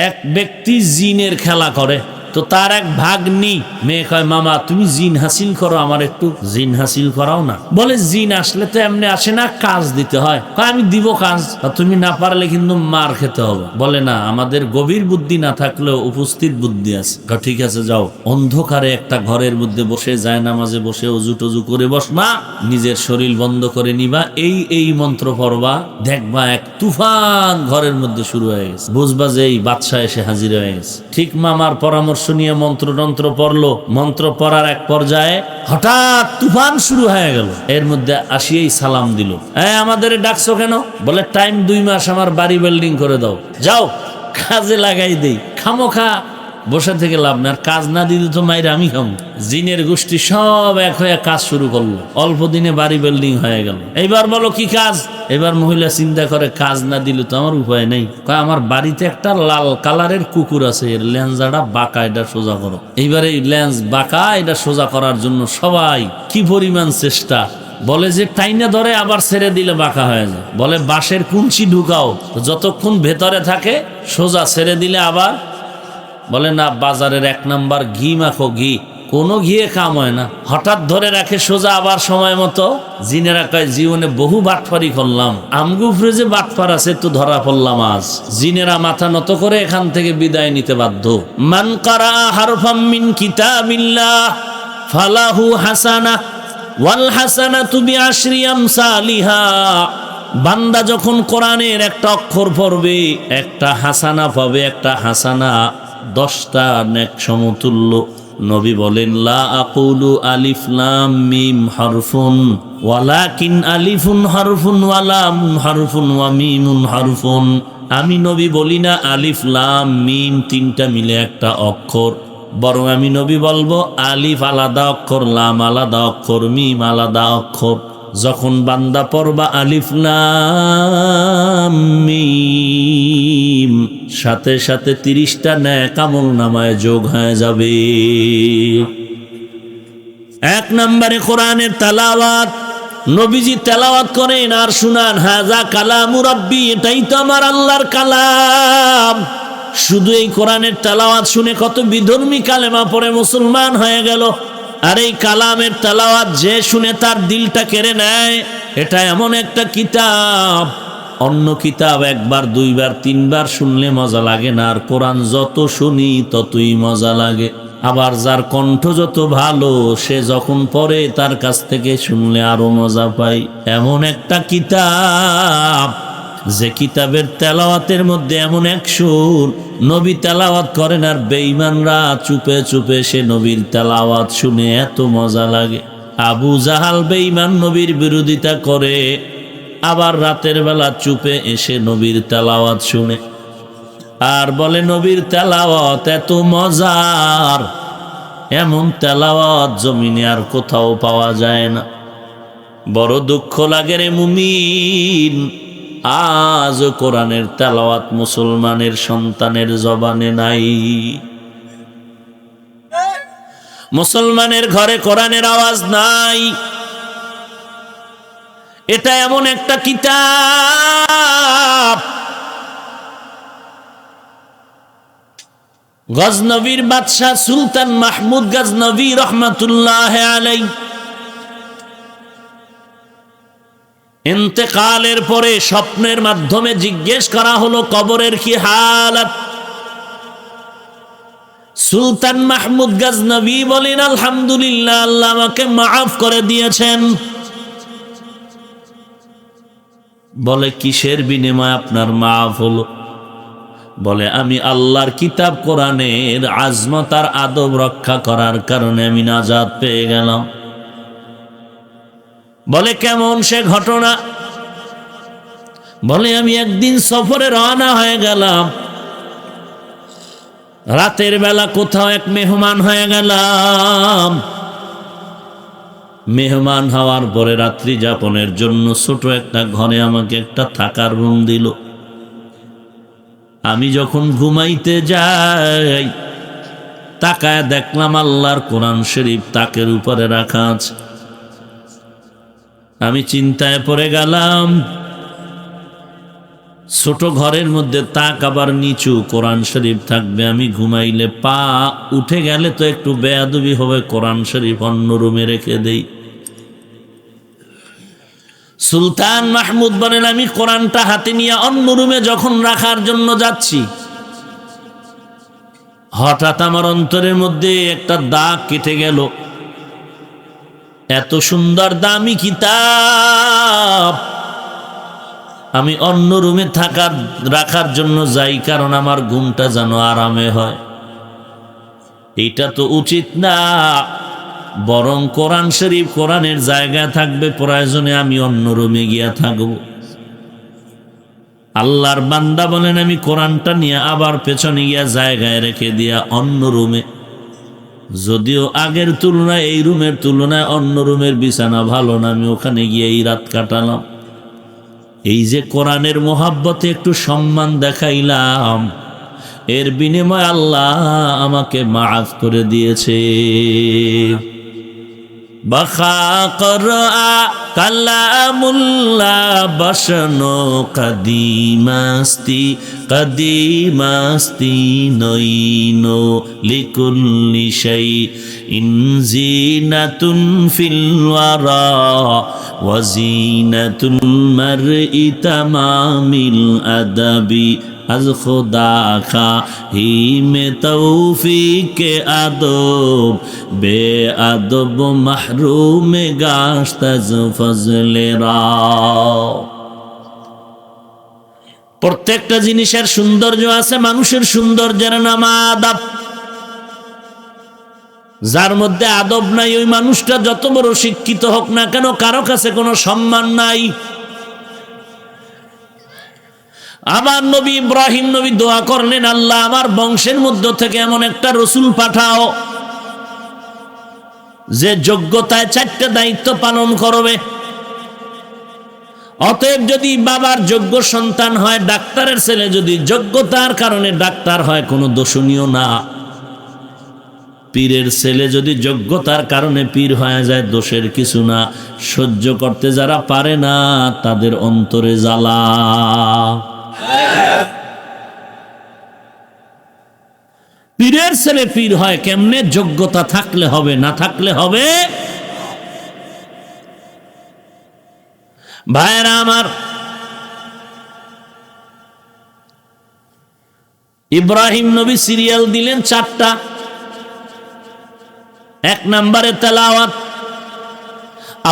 এক ব্যক্তি জিনের খেলা করে, তো তার এক ভাগ্নি মেয়ে কয়, মামা তুমি জিন হাসিল করো, আমার একটু জিন হাসিল করাও না। বলে জিন আসলে তো এমনি আসে না, কাজ দিতে হয়। কয় আমি দিব কাজ, তুমি না পারলে কিন্তু মার খেতে হবে। বলে না, আমাদের গভীর বুদ্ধি না থাকলেও উপস্থিত বুদ্ধি আছে। ঠিক আছে যাও, অন্ধকারে একটা ঘরের মধ্যে বসে জায়নামাজে বসে অজু টজু করে বসবা, নিজের শরীর বন্ধ করে নিবা, এই মন্ত্র পড়বা, দেখবা এক তুফান ঘরের মধ্যে শুরু হয়ে গেছে, বুঝবা যে এই বাদশা এসে হাজির হয়ে গেছে। ঠিক মামার পরামর্শ নিয়ে মন্ত্র পড়লো। মন্ত্র পড়ার এক পর্যায়ে হঠাৎ তুফান শুরু হয়ে গেল। এর মধ্যে আসিয়েই সালাম দিল, আমাদের ডাকছো কেন? বলে টাইম 2 মাস, আমার বাড়ি বিল্ডিং করে দাও, যাও কাজে লাগাই দেই, খামোখা বসে থেকে লাভ না, আর কাজ না দিলে তো মাইরে আমি খাবো। জিনের গোষ্ঠী সব এক হয়ে কাজ শুরু করলো, অল্প দিনে বাড়ি বিল্ডিং হয়ে গেল। এইবার বলো কি কাজ? এবার মহিলা চিন্তা করে, কাজ না দিলে তো আমার উপায় নেই। কয় আমার বাড়িতে একটা লাল কালারের কুকুর আছে, এর লেন্সটা বাঁকা, এটা সোজা করো। এইবার এই লেন্স বাঁকা, এটা সোজা করার জন্য সবাই কি পরিমাণ চেষ্টা। বলে যে টাইনা ধরে আবার ছেড়ে দিলে বাঁকা হয়ে যায়। বলে বাঁশের কুঞ্চি ঢুকাও, যতক্ষণ ভেতরে থাকে সোজা, ছেড়ে দিলে আবার। বলে না, বাজারের 1 নাম্বার ঘি মাখো, ঘি, কোনো ঘিয়ে কাম হয় না। হঠাৎ ধরে রাখে সোজা, আবার সময় মতো। জিনেরা কয় জীবনে বহু বাটফারি করলাম, আমগো উপরে যে বাটফার আছে তো ধরা পড়লাম আজ। জিনেরা মাথা নত করে এখান থেকে বিদায় নিতে বাধ্য। মান কারা হারফাম মিন কিতাবিল্লাহ ফালাহু হাসানা ওয়াল হাসানাতু বিআশরি আমসালিহা। বান্দা যখন কোরআনের একটা অক্ষর পড়বে, একটা হাসানা পাবে, একটা হাসানা 10টা নেক সমতুল্য। নবী বলেন, লা আকুলু আলিফ লাম মিম হরফুন ওয়ালাকিন আলিফুন হরফুন ওয়া লামুন হরফুন ওয়া মিমুন হরফুন। আমি নবী বলি না আলিফ লাম মিম 3টা মিলে একটা অক্ষর, বরং আমি নবী বলবো আলিফ আলাদা অক্ষর, লাম আলাদা অক্ষর, মিম আলাদা অক্ষর। যখন বান্দা পড়বা আলিফ লাম মিম, সাথে সাথে 30টা নেক আমলনামায় যোগ হয়ে যাবে। 1 নম্বরে কোরআনের তেলাওয়াত। নবীজি তেলাওয়াত করেন আর শুনান, হাযা কালামু রাব্বি, এটাই তো আমার আল্লাহর কালাম। শুধু এই কোরআনের তেলাওয়াত শুনে কত বিধর্মী কালেমা পড়ে মুসলমান হয়ে গেল। আর এই কালামের তেলাওয়াত যে শুনে তার দিলটা কেড়ে নেয়। এটা এমন একটা কিতাব, অন্য কিতাব 1 বার 2 বার 3 বার শুনলে মজা লাগে না, আর কোরআন যত শুনি ততই মজা লাগে। আবার যার কণ্ঠ যত ভালো, সে যখন পড়ে তার কাছ থেকে শুনলে আরো মজা পাই। এমন একটা কিতাব, যে কিতাবের তেলাওয়াতের মধ্যে এমন এক সুর, নবী তেলাওয়াত করেন আর বেঈমানরা চুপে চুপে সে নবীর তেলাওয়াত শুনে এত মজা লাগে। আবু জাহাল বেঈমান নবীর বিরোধিতা করে, আবার রাতের বেলা চুপে এসে নবীর তেলাওয়াত শুনে আর বলে নবীর তেলাওয়াত এত মজার, এমন তেলাওয়াত জমিনে আর কোথাও পাওয়া যায় না। বড় দুঃখ লাগে রে মুমিন, আজ কোরআনের তেলাওয়াত মুসলমানের সন্তানের জবানে নাই। মুসলমানের ঘরে কোরআনের আওয়াজ নাই। এটা এমন একটা কিতাব, গজনবীর বাদশাহ সুলতান মাহমুদ গজনবী রহমাতুল্লাহ আলাইহি ইন্তেকালের পরে স্বপ্নের মাধ্যমে জিজ্ঞেস করা হলো কবরের কি হালাত। সুলতান মাহমুদ গজনবী বলেন, আলহামদুলিল্লাহ, আল্লাহ আমাকে মাফ করে দিয়েছেন। বলে কিসের বিনিময়ে আপনার মাফ হলো? বলে আমি আল্লাহর কিতাব কোরআনের আজমত আর আদব রক্ষা করার কারণে আমি নাজাত পেয়ে গেলাম। বলে কেমন সে ঘটনা? বলে আমি একদিন সফরে রওনা হয়ে গেলাম, রাতের বেলা কোথাও এক মেহমান হয়ে গেলাম। মেহমান হওয়ার পরে রাত্রি যাপনের জন্য ছোট একটা ঘরে আমাকে একটা থাকার রুম দিল। আমি যখন ঘুমাইতে যাই, তাকায় দেখলাম আল্লাহর কোরআন শরীফ তাকের উপরে রাখা আছে। আমি চিন্তায় পড়ে গেলাম, ছোট ঘরের মধ্যে তাক আবার নিচু, কোরআন শরীফ থাকবে। আমি ঘুমাইলে পা উঠে গেলে তো একটু বেয়াদবি হবে, কোরআন শরীফ অন্য রুমে রেখে দেই। সুলতান মাহমুদ বলেন, আমি কোরআনটা হাতে নিয়ে অন্য রুমে যখন রাখার জন্য যাচ্ছি, হঠাৎ আমার অন্তরের মধ্যে একটা দাগ কেটে গেল। এত সুন্দর দামি কিতাব আমি অন্য রুমে রাখার জন্য যাই, কারণ আমার ঘুমটা যেন আরামে হয়। এটা তো উচিত না, বরং কোরআন শরীফ কোরআনের জায়গায় থাকবে, প্রয়োজনে আমি অন্য রুমে গিয়া থাকব। আল্লাহর বান্দা বলেন, আমি কোরআনটা নিয়ে আবার পেছনে গিয়া জায়গায় রেখে দিয়া অন্য রুমে, যদিও আগের তুলনায় এই রুমের তুলনায় অন্য রুমের বিছানা ভালো না, আমি ওখানে গিয়ে এই রাত কাটালাম। এই যে কোরআনের মোহাব্বতে একটু সম্মান দেখাইলাম, এর বিনিময়ে আল্লাহ আমাকে মাফ করে দিয়েছে। বাখা করা কালামুল্লাহ বসনো কদিমাস্তি নইনো লিকুল্লি শাই ইনজিনাতুন ফিল ওয়ারা ওয়াজিনাতুল মারই তামামিল আদাবি আজ খুদা খাহি মে তৌফিক আদব বে আদব মাহরুম গাশত আজ ফজলে রা। প্রত্যেকটা জিনিসের সৌন্দর্য আছে, মানুষের সৌন্দর্যের নাম আদব। যার মধ্যে আদব নাই, ওই মানুষটা যত বড় শিক্ষিত হোক না কেন, কারো কাছে কোনো সম্মান নাই। আমার নবী ইব্রাহিম নবী দোয়া করলেন, আল্লাহ আমার বংশের মধ্য থেকে এমন একটা রসুল পাঠাও যে যোগ্যতায় 4টা দায়িত্ব পালন করবে। অতএব যদি বাবার যোগ্য সন্তান হয়, ডাক্তারের ছেলে যদি যোগ্যতার কারণে ডাক্তার হয়, কোনো দোষণীয় না। পীরের ছেলে যদি যোগ্যতার কারণে পীর হয়ে যায়, দোষের কিছু না। সহ্য করতে যারা পারে না, তাদের অন্তরে জ্বালা। পীরের ছেলে পীর হয় কেমনে? যোগ্যতা থাকলে হবে, না থাকলে হবে। ভাইরা আমার, ইব্রাহিম নবী সিরিয়াল দিলেন 4টা। 1 নম্বরে তেলাওয়াত।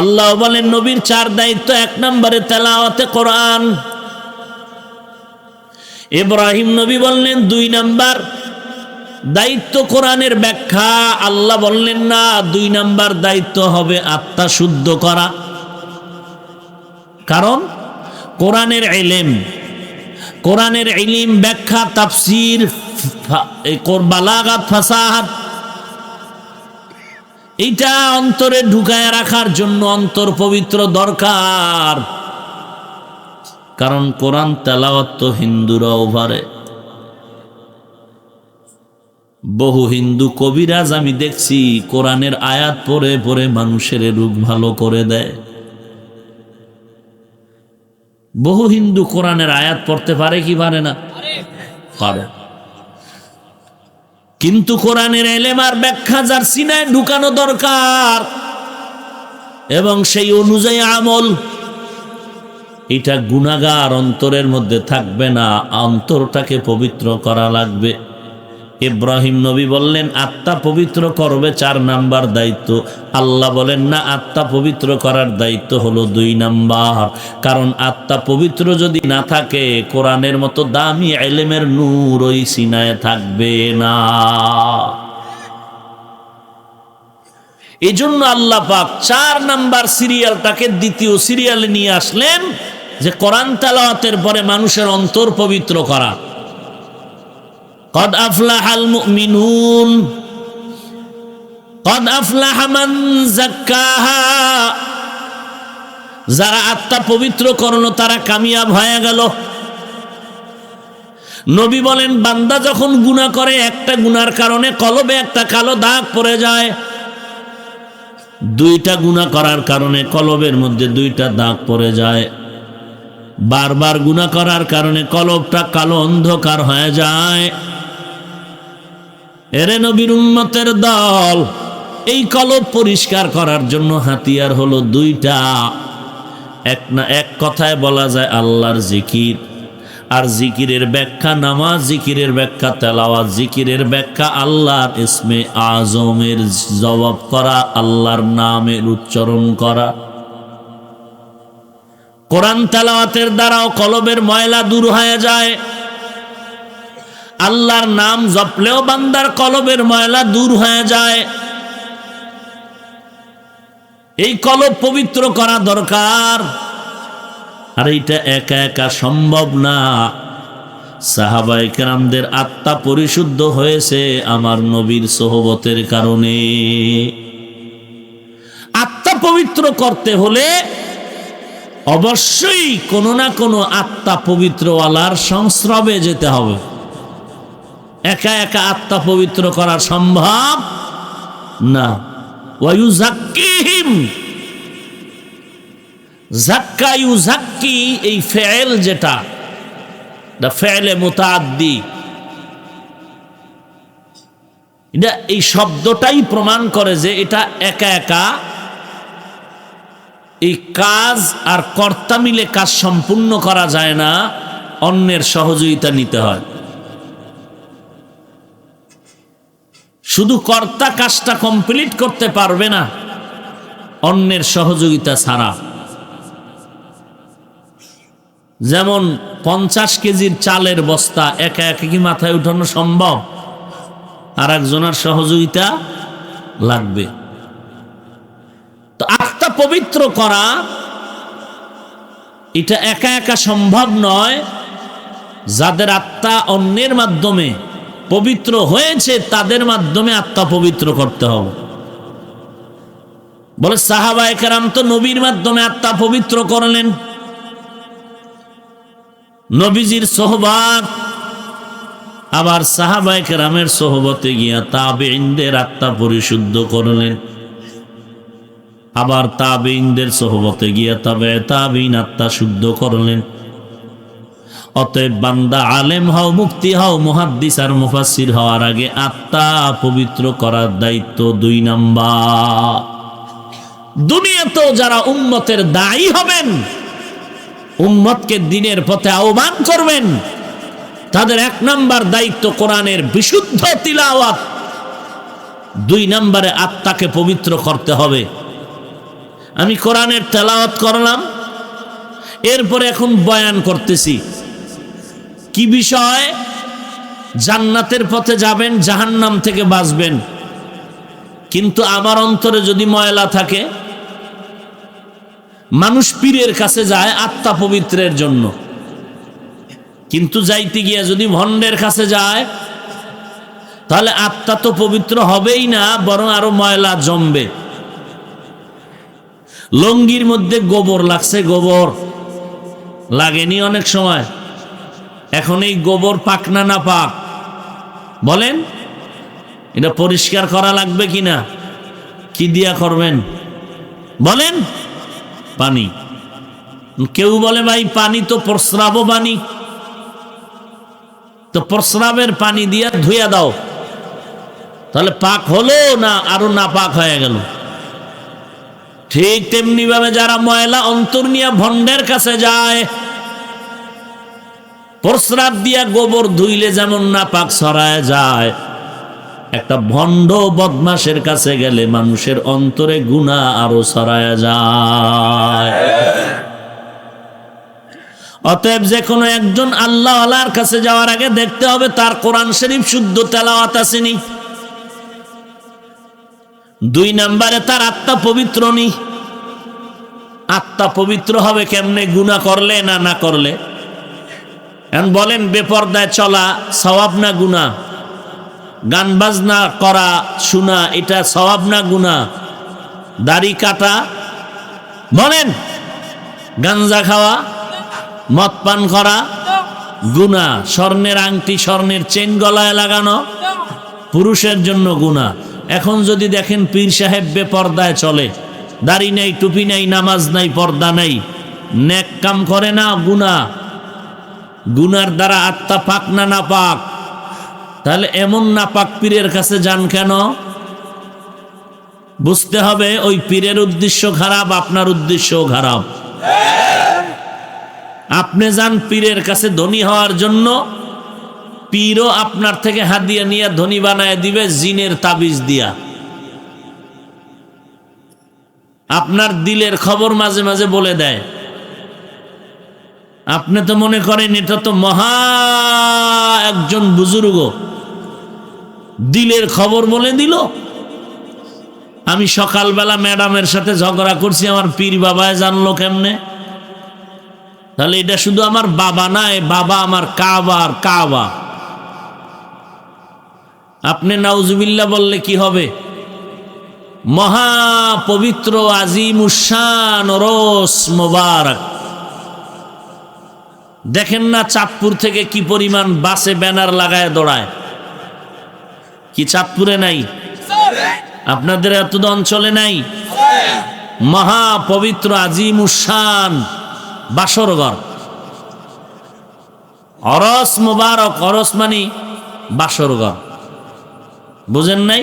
আল্লাহ বলেন নবীর 4 দায়িত্ব। 1 নম্বরে তেলাওয়াতে কোরআন। ইব্রাহিম নবী বললেন 2 নম্বর দায়িত্ব কোরআনের ব্যাখ্যা। আল্লাহ বললেন না, 2 নম্বর দায়িত্ব হবে আত্মা শুদ্ধ করা। কারণ কোরআনের ইলম, ব্যাখ্যা, তাফসীর, বালাগাত, ফাসাহাত, এটা অন্তরে ঢুকায় রাখার জন্য অন্তর পবিত্র দরকার। কারণ কোরআন তেলাওয়াত তো হিন্দুরাও পারে। বহু হিন্দু কবিরাজ আমি দেখছি কোরআনের আয়াত পড়ে পড়ে মানুষের রোগ ভালো করে দেয়। বহু হিন্দু কোরআনের আয়াত পড়তে পারে কি পারে না? পারে। কিন্তু কোরআনের ইলম আর ব্যাখ্যা যার সিনায় ঢুকানো দরকার এবং সেই অনুযায়ী আমল, এটা গুনাহগার অন্তরের মধ্যে থাকবে না। অন্তরটাকে পবিত্র করা লাগবে। ইব্রাহিম নবী বললেন আত্মা পবিত্র করবে 4 নাম্বার দায়িত্ব। আল্লাহ বলেন না, আত্মা পবিত্র করার দায়িত্ব হলো 2 নাম্বার। কারণ আত্মা পবিত্র যদি না থাকে, কোরআনের মতো দামি ইলমের নূর ওই সিনায় থাকবে না। এজন্য আল্লাহ পাক 4 নাম্বার সিরিয়ালটাকে 2য় সিরিয়ালে নিয়ে আসলেন, যে কোরআন তেলাওয়াতের পরে মানুষের অন্তর পবিত্র করা। قد أفلح المؤمنون قد أفلح من زكاها। যারা আত্মা পবিত্র করলো তারা কামিয়াব হয়ে গেল। নবী বলেন, বান্দা যখন গুনাহ করে, একটা গুনার কারণে কলবে একটা কালো দাগ পড়ে যায়। 2টা গুনাহ করার কারণে কলবের মধ্যে 2টা দাগ পড়ে যায়। বারবার গুনাহ করার কারণে কলবটা কালো অন্ধকার হয়ে যায়। এরে নবীর উম্মতের দল, এই কলব পরিষ্কার করার জন্য হাতিয়ার হলো দুইটা। এক কথায় বলা যায় আল্লাহর জিকির, আর জিকিরের ব্যাখ্যা নামাজ, জিকিরের ব্যাখ্যা তেলাওয়াত, জিকিরের ব্যাখ্যা আল্লাহর ইসমে আজমের জবাব করা, আল্লাহর নামের উচ্চারণ করা। কোরআন তেলাওয়াতের দ্বারাও কলবের ময়লা দূর হয়ে যায়। আল্লাহর নাম জপলেও বান্দার কলবের ময়লা দূর হয়ে যায়। এই কলব পবিত্র করা দরকার, আর এটা একা একা সম্ভব না। সাহাবায়ে কেরামদের আত্মা পরিশুদ্ধ হয়েছে আমার নবীর সোহবতের কারণে। আত্মা পবিত্র করতে হলে অবশ্যই কোনো না কোনো আত্মা পবিত্রওয়ালার সংস্রবে যেতে হবে। একা একা আত্মা পবিত্র করা সম্ভব না। ওয়ায়ুযাক্কিহিম, যাক্কা ইউযাক্কি, এই ফেল যেটা ফেলে মুতাআদ্দি, এটা এই শব্দটাই প্রমাণ করে যে এটা একা একা এই কাজ আর কর্তা মিলে কাজ সম্পূর্ণ করা যায় না, অন্যের সহযোগিতা নিতে হয়। শুধু কর্তা কাজটা কমপ্লিট করতে পারবে না অন্যের সহযোগিতা ছাড়া। যেমন 50 কেজির চালের বস্তা একা একা কি মাথায় উঠানো সম্ভব? আর একজনের সহযোগিতা লাগবে। তো আত্মা পবিত্র করা এটা একা একা সম্ভব নয়। যাদের আত্মা অন্যের মাধ্যমে পবিত্র হয়েছে তাদের মাধ্যমে আত্মা পবিত্র করতে হবে। বলে সাহাবায়ে কেরাম তো নবীর মাধ্যমে আত্মা পবিত্র করলেন, নবীজির সোহবত, আবার সাহাবায়ে কেরামের সোহবতে গিয়া তাবেঈনদের আত্মা পরিশুদ্ধ করলেন, আবার তাবেঈনদের সোহবতে গিয়া তাবেঈন আত্মা শুদ্ধ করলেন। অতএব বান্দা আলেম হও, মুফতি হও, মুহাদ্দিস আর মুফাসসির হওয়ার আগে আত্মা পবিত্র করার দায়িত্ব 2 নাম্বার। দুনিয়াতেও যারা উম্মতের দায়ী হবেন, উম্মতকে দ্বীনের পথে আহ্বান করবেন, তাদের 1 নাম্বার দায়িত্ব কোরআনের বিশুদ্ধ তিলাওয়াত, 2 নম্বরে আত্মাকে পবিত্র করতে হবে। আমি কোরআনের তেলাওয়াত করলাম, এরপরে এখন বয়ান করতেছি কি বিষয়? জান্নাতের পথে যাবেন, জাহান্নাম থেকে বাঁচবেন। কিন্তু আমার অন্তরে যদি ময়লা থাকে, মানুষ পীরের কাছে যায় আত্মা পবিত্রের জন্য, কিন্তু যাইতে গিয়া যদি ভণ্ডের কাছে যায় তাহলে আত্মা তো পবিত্র হবেই না, বরং আরো ময়লা জমবে। লঙ্গির মধ্যে গোবর লাগছে, গোবর লাগেনি অনেক সময়, এখন এই গোবর পাক না না পাক বলেন? এটা পরিষ্কার করা লাগবে কিনা? কি দিয়া করবেন বলেন? পানি। কেউ বলে ভাই পানি তো প্রস্রাবও পানি, তো প্রস্রাবের পানি দিয়া ধুইয়া দাও, তাহলে পাক হলো না আরো না পাক হয়ে গেল? ঠিক তেমনি ভাবে যারা ময়লা অন্তর নিয়ে ভণ্ডের কাছে যায়, প্রস্রাব দিয়া গোবর ধুইলে যেমন না পাক ছড়ায় যায়, একটা ভণ্ড বদমাশের কাছে গেলে মানুষের অন্তরে গুনাহ আরো ছড়ায় যায়। অতএব যে কোনো একজন আল্লাহ ওয়ালার কাছে যাওয়ার আগে দেখতে হবে তার কোরআন শরীফ শুদ্ধ তেলাওয়াত আসেনি। 2 নম্বরে তার আত্মা পবিত্র নেই। আত্মা পবিত্র হবে কেমনে? গুনাহ করলে না না করলে? এখন বলেন, বেপরদায় চলা সওয়াব না গুনাহ? গান বাজনা করা শোনা এটা সওয়াব না গুনাহ? দাড়ি কাটা বলেন, গাঞ্জা খাওয়া, মদ পান করা গুনাহ। স্বর্ণের আংটি, স্বর্ণের চেন গলায় লাগানো পুরুষের জন্য গুনাহ। এখন যদি দেখেন পীর সাহেব বেপরদায় চলে, দাড়ি নাই, টুপি নাই, নামাজ নাই, পর্দা নাই, নেক কাম করে না গুনাহ, গুনার দ্বারা আত্মা পাক না নাপাক? তাহলে এমন নাপাক পীরের কাছে যান কেন? বুঝতে হবে ওই পীরের উদ্দেশ্য খারাপ, আপনার উদ্দেশ্যও খারাপ। আপনি যান পীরের কাছে ধনী হওয়ার জন্য, পীরও আপনার থেকে হাদিয়া নিয়ে ধনী বানায় দিবে জিনের তাবিজ দিয়া। আপনার দিলের খবর মাঝে মাঝে বলে দেয়। আপনি তো মনে করেন এটা তো মহা একজন বুজুর্গ, দিলের খবর বলে দিল। আমি সকালবেলা ম্যাডামের সাথে ঝগড়া করছি, আমার পীর বাবায় জানলো কেমনে? তাহলে এটা শুধু আমার বাবা না, এ বাবা আমার কাবা আর কাবা। আপনি নাউজুবিল্লাহ বললে কি হবে? মহা পবিত্র আজিমুশান ওরস মোবারক। দেখেন না চাঁদপুর থেকে কি পরিমাণ বাসে ব্যানার লাগায় দৌড়ায়? কি চাঁদপুরে নাই? আপনাদের এত অঞ্চলে নাই? মহা পবিত্র আজিমুশান বাসরঘর, অরস মোবারক। অরস মানে বাসরঘর, বুঝেন নাই?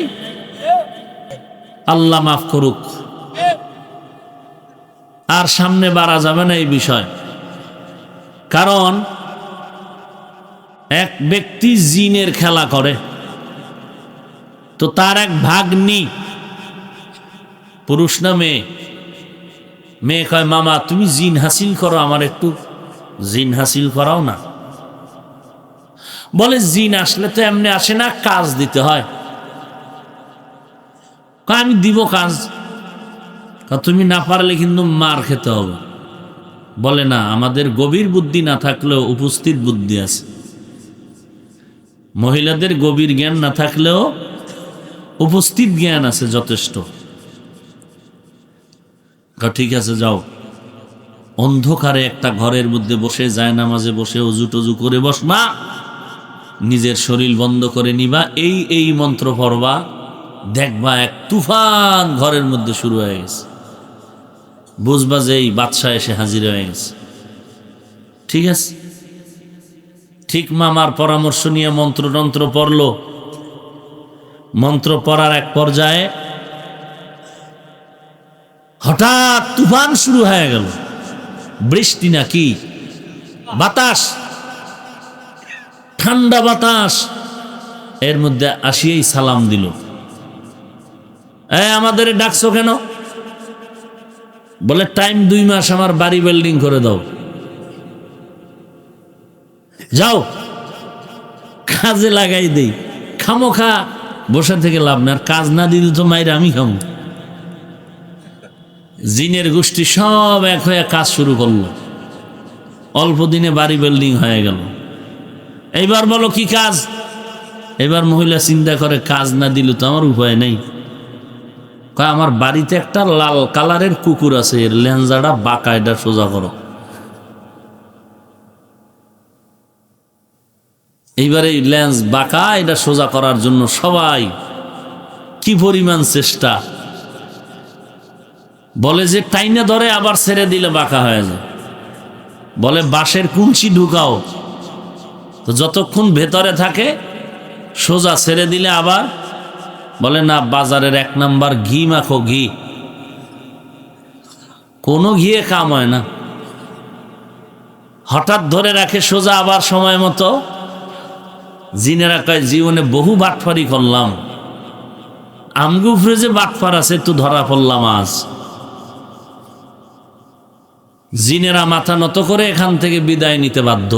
আল্লাহ মাফ করুক। আর সামনে বাড়া যাবে না এই বিষয়। কারণ এক ব্যক্তি জিনের খেলা করে, তো তার এক ভাগ্নি, পুরুষ না মেয়ে, মেয়ে কয় মামা তুমি জিন হাসিল করো, আমার একটু জিন হাসিল করাও না। বলে জিন আসলে তো এমনি আসে না, কাজ দিতে হয়। আমি দিব কাজ, তুমি না পারলে কিন্তু মার খেতে হবে। বলে না, আমাদের গভীর বুদ্ধি না থাকলেও উপস্থিত বুদ্ধি আছে। মহিলাদের গভীর জ্ঞান না থাকলেও উপস্থিত জ্ঞান আছে যথেষ্ট। ঠিক আছে যাও, অন্ধকারে একটা ঘরের মধ্যে বসে জায়নামাজে বসে অজু টজু করে বসবা, নিজের শরীর বন্ধ করে নিবা, এই মন্ত্র পড়বা, দেখবা এক তুফান ঘরের মধ্যে শুরু হয়ে গেছে। বুঝবা যে এই বাদশা এসে হাজির হয়ে গেছে। ঠিক আছে, ঠিক মামার পরামর্শ নিয়ে মন্ত্রতন্ত্র পড়ল। মন্ত্র পড়ার এক পর্যায়ে হঠাৎ তুফান শুরু হয়ে গেল। বৃষ্টি নাকি বাতাস, ঠান্ডা বাতাস। এর মধ্যে আসিয়েই সালাম দিল, আমাদের ডাকছো কেন? বলে টাইম 2 মাস, আমার বাড়ি বিল্ডিং করে দাও। যাও কাজে লাগাই দেই, খামোখা বসে থেকে লাভ না। আর কাজ না দিলে তো মাইরে আমি খামো। জিনের গোষ্ঠী সব এক হয়ে কাজ শুরু করলো, অল্প দিনে বাড়ি বিল্ডিং হয়ে গেল। এইবার বলো কি কাজ? এবার মহিলা চিন্তা করে, কাজ না দিলে তো আমার উপায় নেই। আমার বাড়িতে একটা লাল কালারের কুকুর আছে, এর লেঞ্জাটা বাঁকা, এটা সোজা করো। এইবার এই লেন্স বাঁকা, এটা সোজা করার জন্য সবাই কি পরিমাণ চেষ্টা। বলে যে টাইনে ধরে আবার ছেড়ে দিলে বাঁকা হয়ে যায়। বলে বাঁশের কুঞ্চি ঢুকাও, তো যতক্ষণ ভেতরে থাকে সোজা ছেড়ে দিলে আবার। বলে না, বাজারের 1 নাম্বার ঘি মাখো, ঘি। কোনো ঘিয়ে কাম হয় না। হঠাৎ ধরে রাখে সোজা, আবার সময় মতো। জিনেরা কয় জীবনে বহু বাটফারি করলাম, আমগো উপরে যে বাটফার আছে তো ধরা পড়লাম আজ। জিনেরা মাথা নত করে এখান থেকে বিদায় নিতে বাধ্য।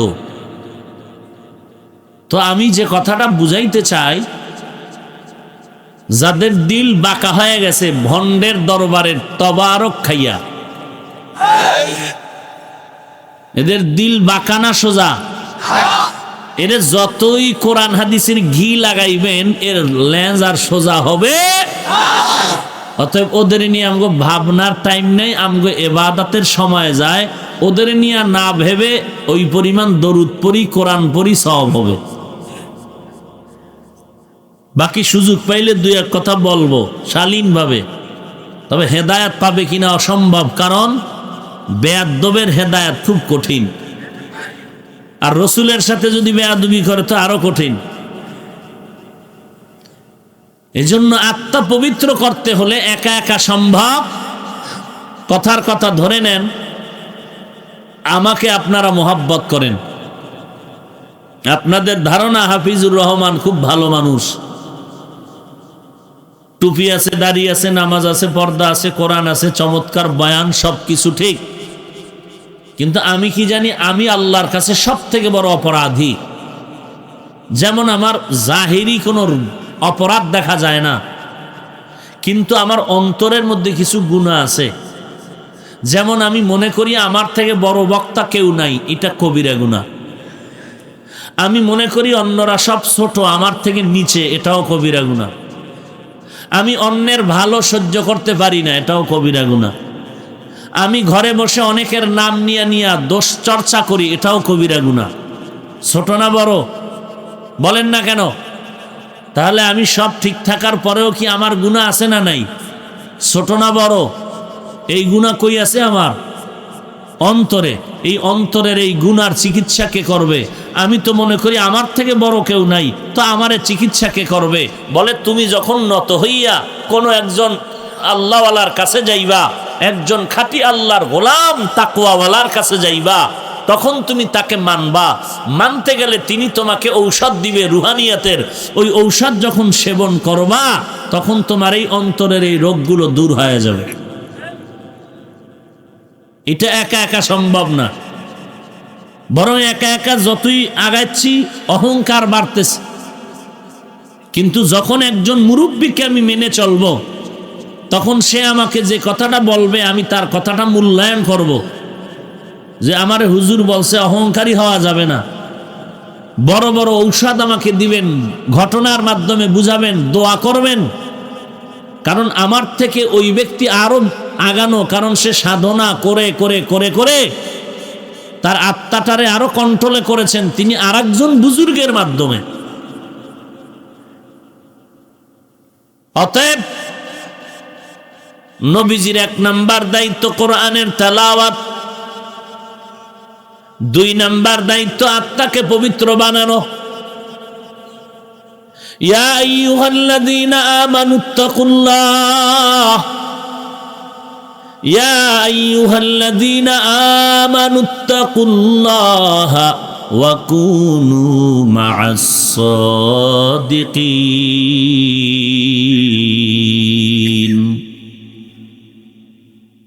তো আমি যে কথাটা বুঝাইতে চাই, যাদের দিল বাঁকা হয়ে গেছে ভণ্ডের দরবারের তবারক খাইয়া, এদের দিল বাঁকা না সোজা। এর যতই কোরআন হাদিসের ঘি লাগাইবেন, এর লেন্স আর সোজা হবে। অতএব ওদের নিয়ে আমগো ভাবনার টাইম নেই, আমগো এবাদতের সময় যায়। ওদের নিয়ে না ভেবে ওই পরিমাণ দরুদ পড়ি, কোরআন পড়ি, সওয়াব হবে। বাকি সুযোগ পাইলে 2-1 কথা বলবো শালীনভাবে, তবে হেদায়েত পাবে কিনা অসম্ভব। কারণ বেয়াদবের হেদায়েত খুব কঠিন, আর রসুলের সাথে যদি বেয়াদবি করে তো আরো কঠিন। এজন্য আত্মা পবিত্র করতে হলে একা একা সম্ভব। কথার কথা ধরে নেন, আমাকে আপনারা মোহাব্বত করেন, আপনাদের ধারণা হাফিজুর রহমান খুব ভালো মানুষ, টুপি আছে, দাড়ি আছে, নামাজ আছে, পর্দা আছে, কোরআন আছে, চমৎকার বয়ান, সবকিছু ঠিক। কিন্তু আমি কি জানি, আমি আল্লাহর কাছে সব থেকে বড় অপরাধী। যেমন আমার জাহিরি কোনো অপরাধ দেখা যায় না, কিন্তু আমার অন্তরের মধ্যে কিছু গুনাহ আছে। যেমন আমি মনে করি আমার থেকে বড় বক্তা কেউ নাই, এটা কবিরা গুনাহ। আমি মনে করি অন্যরা সব ছোট, আমার থেকে নিচে, এটাও কবিরা গুনাহ। আমি অন্যের ভালো সহ্য করতে পারি না, এটাও কবিরা গুনাহ। আমি ঘরে বসে অনেকের নাম নিয়ে দোষ চর্চা করি, এটাও কবিরা গুনাহ। ছোট না বড়? বলেন না কেন? তাহলে আমি সব ঠিক থাকার পরেও কি আমার গুনাহ আছে না নাই? ছোট না বড়? এই গুনাহ কই আছে? আমার অন্তরে। এই অন্তরের এই গুনার চিকিৎসা কে করবে? আমি তো মনে করি আমার থেকে বড় কেউ নাই, তো আমারে চিকিৎসা কে করবে? বলে তুমি যখন নত হইয়া কোনো একজন আল্লাহওয়ালার কাছে যাইবা, একজন খাঁটি আল্লাহর গোলাম তাকওয়াওয়ালার কাছে যাইবা, তখন তুমি তাকে মানবা। মানতে গেলে তিনি তোমাকে ঔষধ দিবে রুহানিয়াতের। ওই ঔষধ যখন সেবন করবা, তখন তোমার এই অন্তরের এই রোগগুলো দূর হয়ে যাবে। এটা একা একা সম্ভব না, বরং একা একা যতই আগাচ্ছি অহংকার বাড়তেছে। কিন্তু যখন একজন মুরব্বীকে আমি মেনে চলব, তখন সে আমাকে যে কথাটা বলবে আমি তার কথাটা মূল্যায়ন করব। যে আমার হুজুর বলছে অহংকারী হওয়া যাবে না, বড় বড় ঔষধ আমাকে দিবেন, ঘটনার মাধ্যমে বুঝাবেন, দোয়া করবেন। কারণ আমার থেকে ওই ব্যক্তি আরো আগানো, কারণ সে সাধনা করে করে করে করে তার আত্মাটারে আরো কন্ট্রোলে করেছেন তিনি আরেকজন বুজুর্গের মাধ্যমে। অতএব নবীজির 1 নাম্বার দায়িত্ব কোরআনের তেলাওয়াত, 2 নাম্বার দায়িত্ব আত্মাকে পবিত্র বানানো। ইয়া আইয়ুহাল্লাযীনা আমানুত্তাকুল্লাহ, ইয়া আইয়ুহাল্লাযীনা আমানুত্তাকুল্লাহ ওয়া কুনু মা'আস সাদিকিন।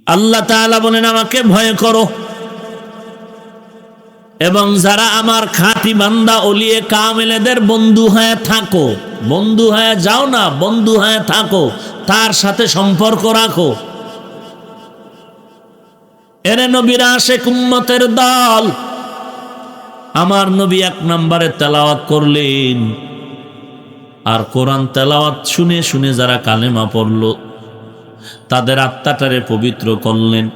আল্লাহ তাআলা বলেন আমাকে ভয় করো এবং যারা আমার খাঁটি বান্দা ওলিয়ে কামেলেদের বন্ধু হয়ে থাকো। বন্ধু হয়ে যাও না, বন্ধু হয়ে থাকো, তার সাথে সম্পর্ক রাখো। এরে নবীর আশিক উম্মতের দল, আমার নবী 1 নম্বরে তেলাওয়াত করলেন, আর কোরআন তেলাওয়াত শুনে শুনে যারা কালেমা পড়ল তাদের আত্মাটারে পবিত্র করলেন।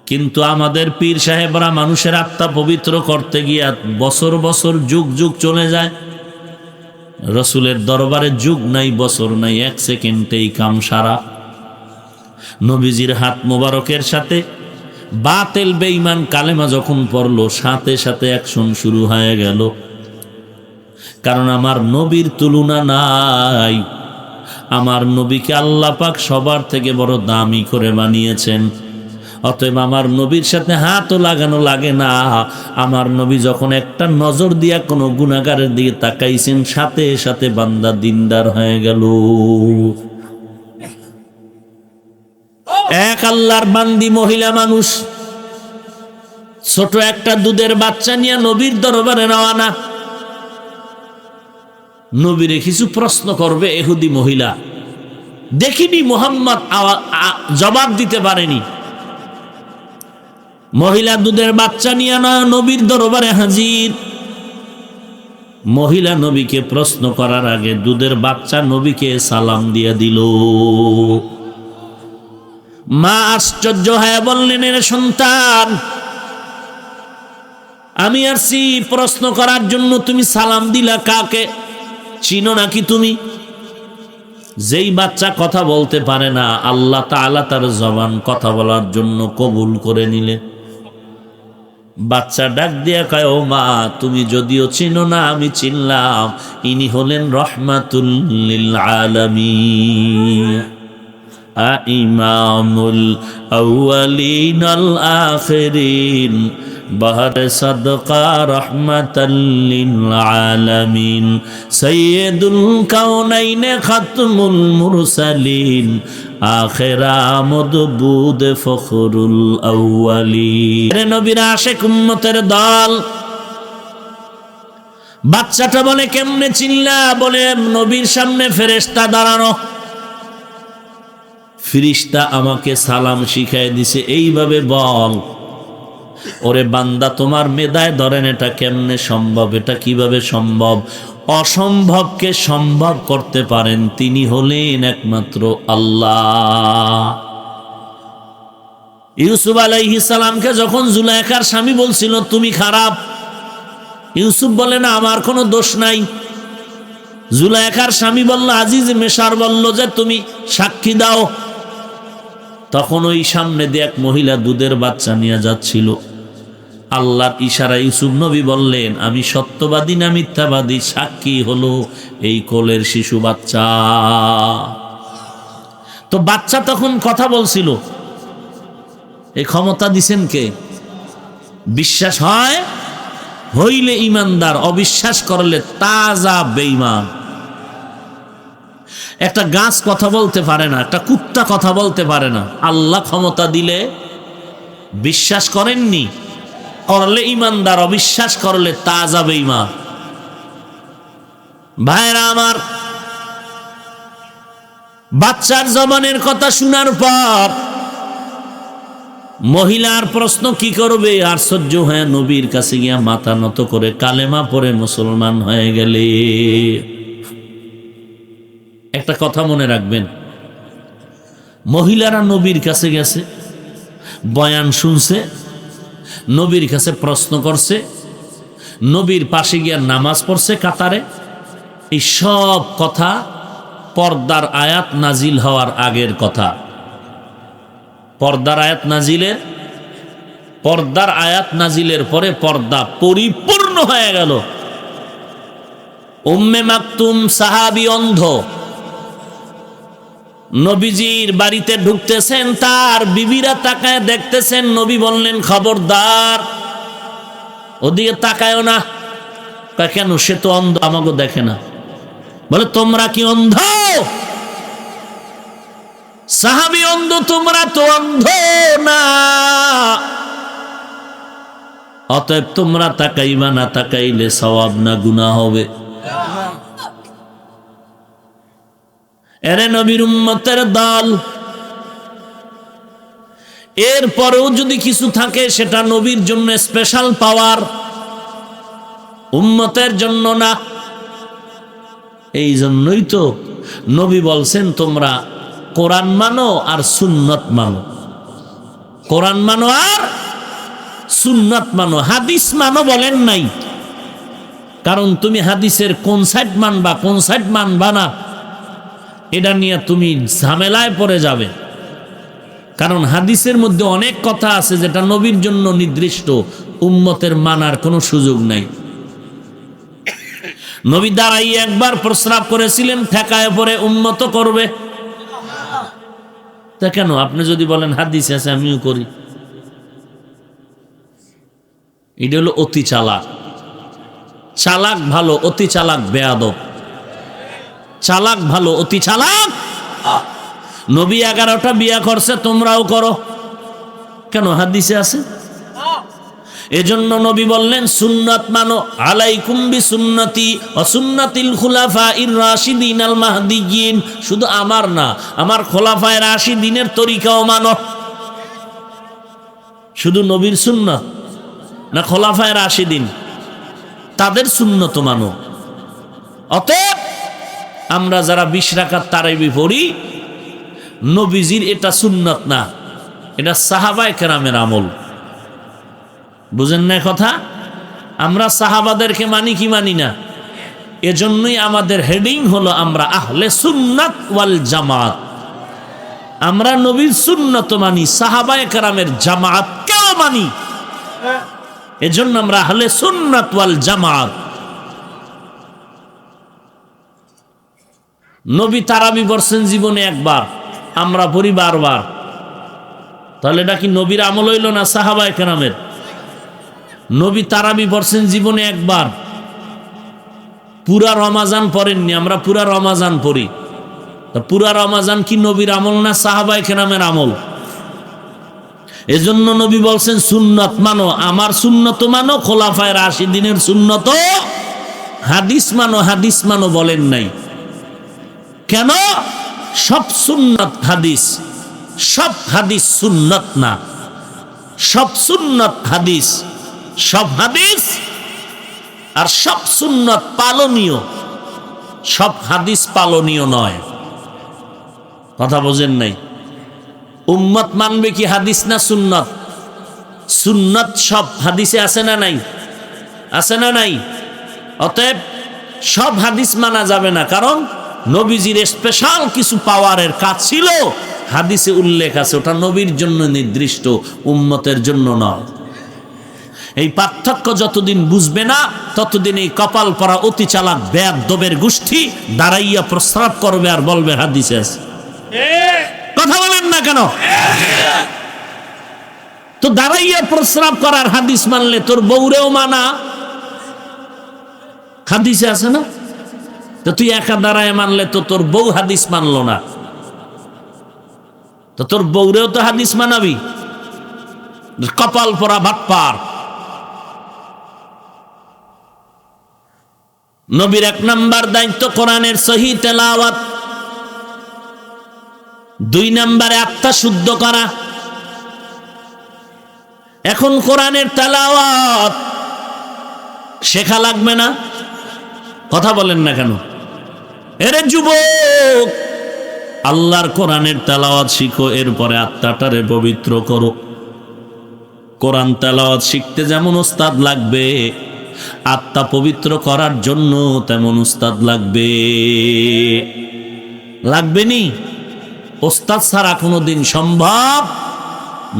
কিন্তু আমাদের পীর সাহেবরা মানুষের আত্মা পবিত্র করতে গিয়া বছর বছর যুগ যুগ চলে যায়। রসুলের দরবারে যুগ নাই, বছর নাই, 1 সেকেন্ডেই কাম সারা। নবীজির হাত মোবারকের সাথে বাতিল বেঈমান কালেমা যখন পড়ল, সাথে সাথে অ্যাকশন শুরু হয়ে গেল। কারণ আমার নবীর তুলনা নাই। আমার নবীকে আল্লাহ পাক সবার থেকে বড় দামি করে বানিয়েছেন। অতএব আমার নবীর সাথে হাতও লাগানো লাগে না। আমার নবী যখন একটা নজর দিয়া কোনো গুনাহগারের দিকে তাকাইছেন, সাথে সাথে বান্দা দিনদার হয়ে গেল। এক আল্লাহর বান্দি মহিলা মানুষ ছোট একটা দুধের বাচ্চা নিয়ে নবীর দরবারে রওনা। নবীরে কিছু প্রশ্ন করবে ইহুদি মহিলা, দেখিনি মুহাম্মদ জবাব দিতে পারেনি। মহিলা দুধের বাচ্চা নিয়ে না নবীর দরবারে হাজির। মহিলা নবীকে প্রশ্ন করার আগে দুধের বাচ্চা নবীকে সালাম দিয়ে দিল। মা আশ্চর্য হয়ে বললেন, এর সন্তান, আমি আসছি প্রশ্ন করার জন্য, তুমি সালাম দিলা কাকে? চিনো নাকি তুমি? যেই বাচ্চা কথা বলতে পারে না, আল্লাহ তাআলা তার জবান কথা বলার জন্য কবুল করে নিলেন। বাচ্চা ডাক দিয়া কয়, ও মা, তুমি যদিও চিনো না, আমি চিনলাম, ইনি হলেন রহমাতুল লিল আলামিন, ইমামুল আউয়ালিন আল আখিরিন, বাহর সাদকা রহমাতাল লিল আলামিন, সাইয়্যিদুল কাউনাইন খাতমুল মুরসালিন, আখিরা মদবুদ ফখরুল আউয়ালিন। রে নবীর আশিক উম্মতের দল। বাচ্চাটা বলে, কেমনে চিল্লা? বলে, নবীর সামনে ফেরেশতা দাঁড়ানো, ফেরেশতা আমাকে সালাম শিখায় দিছে, এইভাবে বল। ওরে বান্দা, তোমার মেধায় ধরেন, এটা কেমনে সম্ভব? এটা কিভাবে সম্ভব? অসম্ভবকে সম্ভব করতে পারেন তিনি হলেন একমাত্র আল্লাহ। ইউসুফ আলাইহিস সালামকে যখন জুলাইখার স্বামী বলছিল তুমি খারাপ, ইউসুফ বলে না, আমার কোনো দোষ নাই। জুলাইখার স্বামী বলল, আজিজ মেসার বলল যে তুমি সাক্ষী দাও। তখন ওই সামনে দিয়ে এক মহিলা দুধের বাচ্চা নিয়ে যাচ্ছিল। আল্লাহর ইশারা ইউসুফ নবী বললেন, আমি সত্যবাদী না মিথ্যাবাদী? সাক্ষী হলো এই কোলের শিশু বাচ্চা। তো বাচ্চা তখন কথা বলছিল, এই ক্ষমতা দিছেন কে? বিশ্বাস হয় হইলে ইমানদার, অবিশ্বাস করলে তাজা বেঈমান। একটা গাছ কথা বলতে পারে না, একটা কুত্তা কথা বলতে পারে না, আল্লাহ ক্ষমতা দিলে বিশ্বাস করেননি, করলে ইমানদার, অবিশ্বাস করলে তাজা বেঈমান। ভাইরা আমার, বাচ্চার জবানের কথা শোনার পর মহিলার প্রশ্ন কি করবে? আশ্চর্য হয়ে নবীর কাছে গিয়া মাথা নত করে কালেমা পড়ে মুসলমান হয়ে গেলে। একটা কথা মনে রাখবেন, মহিলারা নবীর কাছে গেছে, বয়ান শুনছে, নবীর কাছে প্রশ্ন করছে, নবীর পাশে গিয়া নামাজ পড়ছে কাতারে। এই সব কথা পর্দার আয়াত নাজিল হওয়ার আগের কথা। পর্দার আয়াত নাজিলের পরে পর্দা পরিপূর্ণ হয়ে গেল। উম্মে মাকতুম সাহাবী অন্ধ, নবীজির বাড়িতে ঢুকতেছেন, তার বিবিরা তাকায় দেখতেছেন। নবী বললেন, খবরদার ওদিকে তাকায়ও না। কেন? সে তো অন্ধ, আমাকে দেখে না। বলে, তোমরা কি অন্ধ? সাহাবী অন্ধ, তোমরা তো অন্ধ না, অতএব তোমরা তাকাইবা না, তাকাইলে সওয়াব না গুনাহ হবে। এরে নবীর উম্মতের দল, এরপরেও যদি কিছু থাকে সেটা নবীর জন্য স্পেশাল পাওয়ার, উম্মতের জন্য না। এই জন্যই তো নবী বলছেন, তোমরা কোরআন মানো আর সুন্নত মানো, কোরআন মানো আর সুন্নত মানো, হাদিস মানো বলেন নাই। কারণ তুমি হাদিসের কোন সাইড মানবা, কোন সাইড মানবা না, এটা নিয়ে তুমি ঝামেলায় পড়ে যাবে। কারণ হাদিসের মধ্যে অনেক কথা আছে যেটা নবীর জন্য নির্দিষ্ট, উম্মতের মানার কোনো সুযোগ নাই। নবী দাঁড়াই একবার প্রস্রাব করেছিলেন, ঠেকায় পরে উম্মত করবে। তা কেন? আপনি যদি বলেন হাদিস আছে আমিও করি, এটা হলো অতি চালাক। চালাক ভালো, অতি চালাক বেয়াদব। চালাক ভালো, অতি চালাক। নবী 11টা বিয়া করছে, তোমরাও করো। কেন? হাদিসে আছে। এজন্য নবী বললেন, সুন্নাত মানো, আলাইকুম বিসুন্নতি ওয়া সুন্নাতিল খুলাফাইর রাশিদিন আল মাহদিয়িন। শুধু আমার না, আমার খোলাফায়ে রাশিদিনের তরিকাও মানো। শুধু নবীর সুন্নাত না, খোলাফায়ে রাশিদিন তাদের সুন্নত মানো। অতএব আমরা যারা 20 রাকাত তারাবি পড়ি, নবীজির এটা সুন্নত না, এটা সাহাবায়ে কেরামের আমল। বুঝেন না কথা? আমরা সাহাবাদেরকে মানি কি মানি না? এজন্যই আমাদের হেডিং হলো আমরা আহলে সুন্নাত ওয়াল জামাত। আমরা নবীর সুন্নত মানি, সাহাবায়ে কেরামের জামাত কেউ মানি। এজন্য আমরা আহলে সুন্নাত ওয়াল জামাত। নবী তারাবি পড়ছেন জীবনে একবার, আমরা পড়ি বারবার। তাহলে এটা কি নবীর আমল হইল না সাহাবায়ে কেরামের? নবী তারাবি পড়ছেন জীবনে একবার, পুরা রমাজান পড়েননি, আমরা পুরা রমাজান পড়ি। পুরা রমাজান কি নবীর আমল না সাহাবায়ে কেরামের আমল? এজন্য নবী বলছেন সুন্নত মানো, আমার সুন্নত মানো, খোলাফায়ে রাশিদিনের সুন্নত, হাদিস মানো, হাদিস মানো বলেন নাই কেন? সব সুন্নত হাদিস, সব হাদিস সুন্নত না। সব সুন্নত হাদিস, সব হাদিস আর সব সুন্নত পালনীয়, সব হাদিস পালনীয় নয়। কথা বোঝেন নাই? উম্মত মানবে কি হাদিস না সুন্নত? সুন্নত সব হাদিসে আছে না নাই? আছে না নাই? অতএব সব হাদিস মানা যাবে না, কারণ নবীজির স্পেশাল কিছু পাওয়ারের কাজ ছিল, হাদিসে উল্লেখ আছে, ওটা নবীর জন্য নির্দিষ্ট, উম্মতের জন্য নয়। এই পার্থক্য যতদিন বুঝবে না ততদিন এই কপাল পরা অতি চালাক বেয়াদবের গোষ্ঠী দাঁড়াইয়া প্রস্রাব করবে আর বলবে হাদিসে আছে। কথা বলেন না কেন? তো দাঁড়াইয়া প্রস্রাব করার হাদিস মানলে তোর বউরেও মানা হাদিসে আছে না? তো তুই একা দাঁড়ায় মানলে তো তোর বউ হাদিস মানলো না, তো তোর বউরেও তো হাদিস মানাবি। কপাল পরা বাটপার। নবীর এক নাম্বার দায়িত্ব কোরআনের সহি তেলাওয়াত, 2 নম্বরে আত্মা শুদ্ধ করা। এখন কোরআনের তেলাওয়াত শেখা লাগবে না? কথা বলেন না কেন? এরে যুবক, আল্লাহর কোরআনের তেলাওয়াত শিখো, এরপরে আত্মাটারে পবিত্র করো। কোরআন তেলাওয়াত শিখতে যেমন উস্তাদ লাগবে, আত্মা পবিত্র করার জন্য তেমন উস্তাদ লাগবে। লাগবে নি? ওস্তাদ ছাড়া কোনোদিন সম্ভব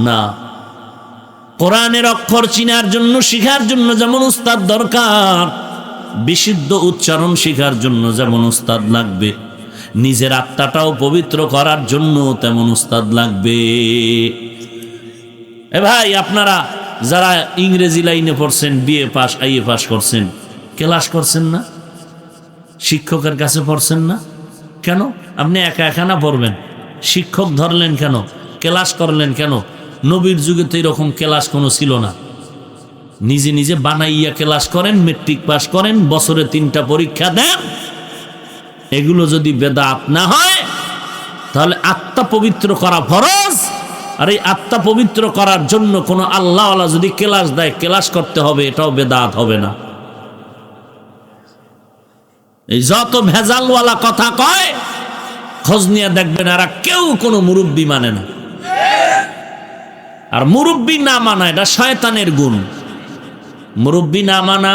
না। কোরআনের অক্ষর চিনার জন্য, শিখার জন্য যেমন উস্তাদ দরকার, বিশুদ্ধ উচ্চারণ শিখার জন্য যেমন উস্তাদ লাগবে, নিজের আত্মাটাও পবিত্র করার জন্য তেমন উস্তাদ লাগবে। এ ভাই, আপনারা যারা ইংরেজি লাইনে পড়ছেন, বিএ পাস, আইএ পাস করছেন, ক্লাস করছেন না? শিক্ষকের কাছে পড়ছেন না কেন? আপনি একা একা না পড়বেন? শিক্ষক ধরলেন কেন? ক্লাস করলেন কেন? নবীর যুগে তো এরকম ক্লাস কোনো ছিল না। নিজে নিজে বানাইয়া ক্লাস করেন, মেট্রিক পাস করেন, বছরে 3টা পরীক্ষা দেন। এগুলো যদি বেদাত না হয় তাহলে আত্মা পবিত্র করা ফরজ। আর এই আত্মা পবিত্র করার জন্য কোনো আল্লাহওয়ালা যদি ক্লাস দেয়, ক্লাস করতে হবে, এটাও বেদাত হবে না। এই যত ভেজালওয়ালা কথা কয়, খোঁজ নিয়ে দেখবেন এরা কেউ কোনো মুরব্বি মানে না। আর মুরব্বি না মানা এটা শয়তানের গুণ। মুরব্বি না মানা,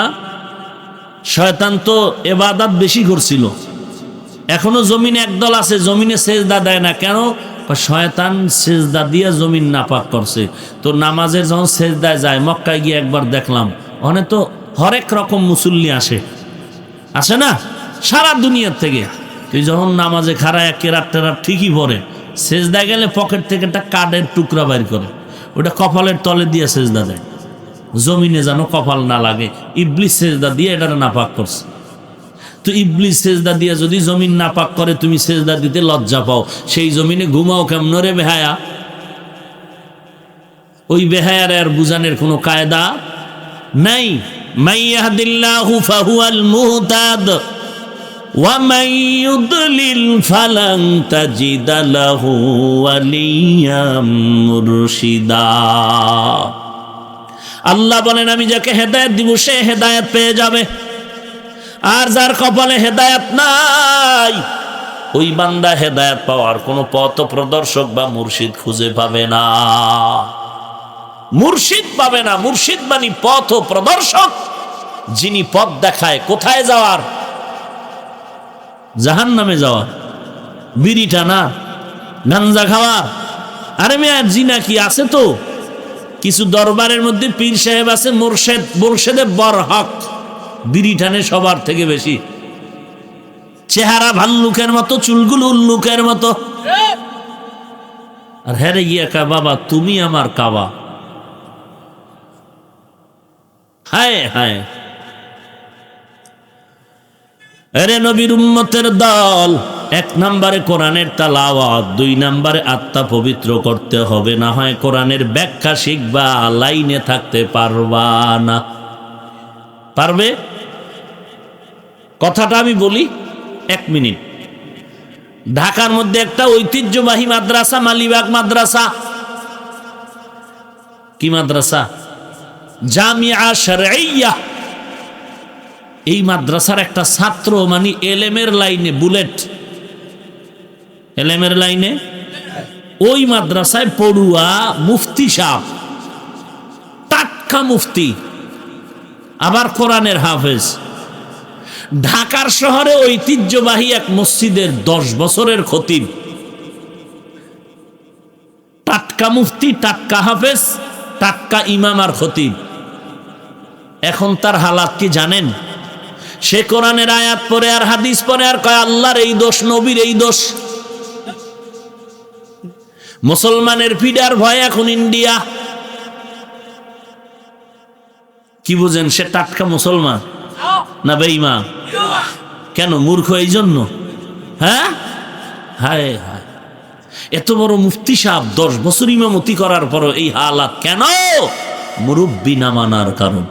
শয়তান তো ইবাদত বেশি করছিল, এখনো জমিনে একদল আছে জমিনে সেজদা দেয় না। কেন? শয়তান সেজদা দিয়ে জমিন নাপাক করছে। তো নামাজের যখন সেজদায় যায়, মক্কায় গিয়ে একবার দেখলাম, ওখানে তো হরেক রকম মুসল্লি আসে না সারা দুনিয়ার থেকে। তুই যখন নামাজে খাড়ায় কেরাত টেরাত ঠিকই পড়ে, সেজদা গেলে পকেট থেকে একটা কাঠের টুকরা বাইর করে, ওটা কপালের তলে দিয়ে সেজদা দেয়, জমিনে যেন কপাল না লাগে। ইবলিস সেজদা দিয়ে এটা নাপাক করছে। তো ইবলিস সেজদা দিয়ে যদি জমিন নাপাক করে, তুমি সেজদা দিতে লজ্জা পাও, সেই জমিনে ঘুমাও কেমন রে বেহায়া? ওই বেহায়ার আর বুঝানোর কোনো কায়দা নাই। মাইয়াহদিল্লাহু ফাহুয়াল মুহতাদ ওয়া মান ইউদলিল ফালান তাজিদা লাহু ওয়ালিয়াম মুরশিদা। আল্লাহ বলেন, আমি যাকে হেদায়েত দিব সে হেদায়েত পেয়ে যাবে, আর যার কপালে হেদায়েত নাই ওই বান্দা হেদায়েত পাওয়ার কোনো পথ প্রদর্শক বা মুর্শিদ খুঁজে পাবে না। মুর্শিদ পাবে না। মুর্শিদ মানে পথ প্রদর্শক, যিনি পথ দেখায় কোথায় যাওয়ার। জাহান্নামে যাওয়া, বিড়ি টানা, গাঞ্জা খাওয়া। আরে মেয়ে জিনা কি আছে? তো কিছু দরবারের মধ্যে পীর সাহেব আছে, মোরশেদে বরহক, বিড়ি টানে সবার থেকে বেশি, চেহারা ভাল্লুকের মতো, চুলগুলো উল্লুকের মতো। আর হ্যারে গিয়া কা বাবা তুমি আমার কাবা। হায় হায়, আরে নবীর উম্মতের দল, 1 নম্বরে কোরআনের তালাওয়াত, 2 নম্বরে আত্মা পবিত্র করতে হবে, না হয় কোরআনের ব্যাখ্যা শিখবা, লাইনে থাকতে পারবা না। পারবে? কথাটা আমি বলি 1 মিনিট। ঢাকার মধ্যে একটা ঐতিহ্যবাহী মাদ্রাসা, মালিবাগ মাদ্রাসা। কি মাদ্রাসা? জামিয়া শরঈয়া। এই মাদ্রাসার একটা ছাত্র, মানে এলেমের লাইনে বুলেট, এলেমের লাইনে, ওই মাদ্রাসায় পড়ুয়া মুফতি সাহেব, টাটকা মুফতি, আবার কোরআনের হাফেজ। ঢাকার শহরে ঐতিহ্যবাহী এক মসজিদের 10 বছরের খতিব, টাটকা মুফতি, টাটকা হাফেজ, টাটকা ইমাম আর খতিব। এখন তার হালাত কি জানেন? সে কোরআনের আয়াত পড়ে আর হাদিস পড়ে আর কয় আল্লাহর এই দোষ, নবীর এই দোষ। মুসলমানের পিডার ভয় এখন ইন্ডিয়া। কি বুঝেন? সে টাটকা মুসলমান না বেঈমান? কেন? মূর্খ এই জন্য? হ্যাঁ, হায় হায়, এত বড় মুফতি সাহেব 10 বছর ইমামতি করার পরও এই হালাত কেন? মুরব্বি না মানার কারণ।